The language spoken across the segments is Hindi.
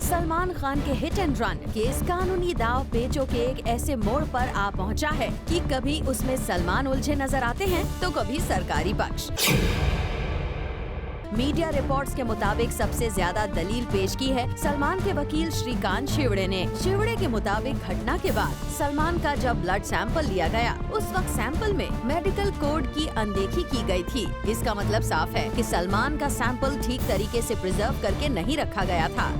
सलमान खान के हिट एंड रन केस कानूनी दाव पेचों के एक ऐसे मोड़ पर आ पहुंचा है कि कभी उसमें सलमान उलझे नजर आते हैं तो कभी सरकारी पक्ष। मीडिया रिपोर्ट्स के मुताबिक सबसे ज्यादा दलील पेश की है सलमान के वकील श्रीकांत शिवड़े ने। शिवड़े के मुताबिक घटना के बाद सलमान का जब ब्लड सैंपल लिया गया उस वक्त सैंपल में मेडिकल कोड की अनदेखी की गई थी। इसका मतलब साफ है कि सलमान का सैंपल ठीक तरीके से प्रिजर्व करके नहीं रखा गया था।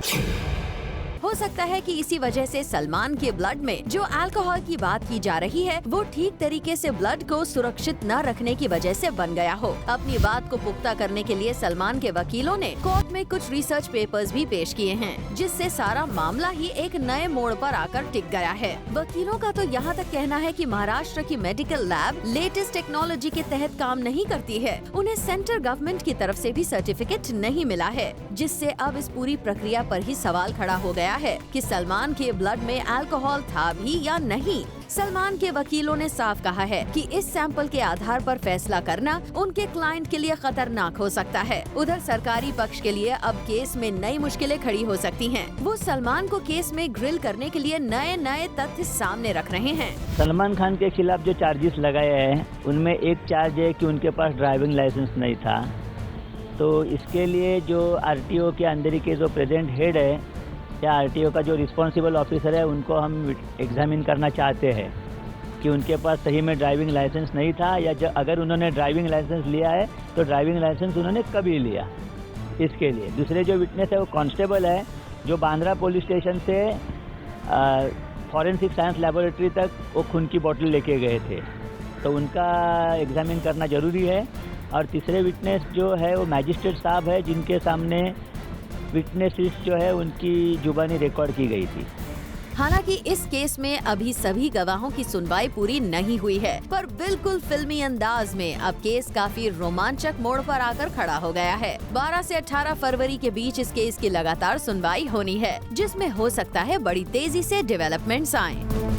हो सकता है कि इसी वजह से सलमान के ब्लड में जो अल्कोहल की बात की जा रही है वो ठीक तरीके से ब्लड को सुरक्षित न रखने की वजह से बन गया हो। अपनी बात को पुख्ता करने के लिए सलमान के वकीलों ने कोर्ट में कुछ रिसर्च पेपर्स भी पेश किए हैं, जिससे सारा मामला ही एक नए मोड़ पर आकर टिक गया है। वकीलों का तो यहाँ तक कहना है कि महाराष्ट्र की मेडिकल लैब लेटेस्ट टेक्नोलॉजी के तहत काम नहीं करती है। उन्हें सेंट्रल गवर्नमेंट की तरफ से भी सर्टिफिकेट नहीं मिला है, जिससे अब इस पूरी प्रक्रिया पर ही सवाल खड़ा हो गया है कि सलमान के ब्लड में अल्कोहल था भी या नहीं। सलमान के वकीलों ने साफ कहा है कि इस सैंपल के आधार पर फैसला करना उनके क्लाइंट के लिए खतरनाक हो सकता है। उधर सरकारी पक्ष के लिए अब केस में नई मुश्किलें खड़ी हो सकती हैं। वो सलमान को केस में ग्रिल करने के लिए नए नए तथ्य सामने रख रहे हैं। सलमान खान के खिलाफ जो चार्जेस लगाए हैं उनमें एक चार्ज है कि उनके पास ड्राइविंग लाइसेंस नहीं था। तो इसके लिए जो RTO के अंदर के जो प्रेजेंट हेड है या RTO का जो रिस्पॉन्सिबल ऑफिसर है उनको हम एग्जामिन करना चाहते हैं कि उनके पास सही में ड्राइविंग लाइसेंस नहीं था या अगर उन्होंने ड्राइविंग लाइसेंस लिया है तो ड्राइविंग लाइसेंस उन्होंने कभी लिया। इसके लिए दूसरे जो विटनेस है वो कांस्टेबल है जो बांद्रा पुलिस स्टेशन से फॉरेंसिक साइंस लेबोरेटरी तक वो खून की बोतल लेके गए थे, तो उनका एग्जामिन करना ज़रूरी है। और तीसरे विटनेस जो है वो मैजिस्ट्रेट साहब है जिनके सामने विटनेसेस जो है उनकी जुबानी रिकॉर्ड की गई थी। हालांकि इस केस में अभी सभी गवाहों की सुनवाई पूरी नहीं हुई है, पर बिल्कुल फिल्मी अंदाज में अब केस काफी रोमांचक मोड़ पर आकर खड़ा हो गया है। 12 से 18 फरवरी के बीच इस केस की लगातार सुनवाई होनी है, जिसमें हो सकता है बड़ी तेजी से डेवलपमेंट्स आएं।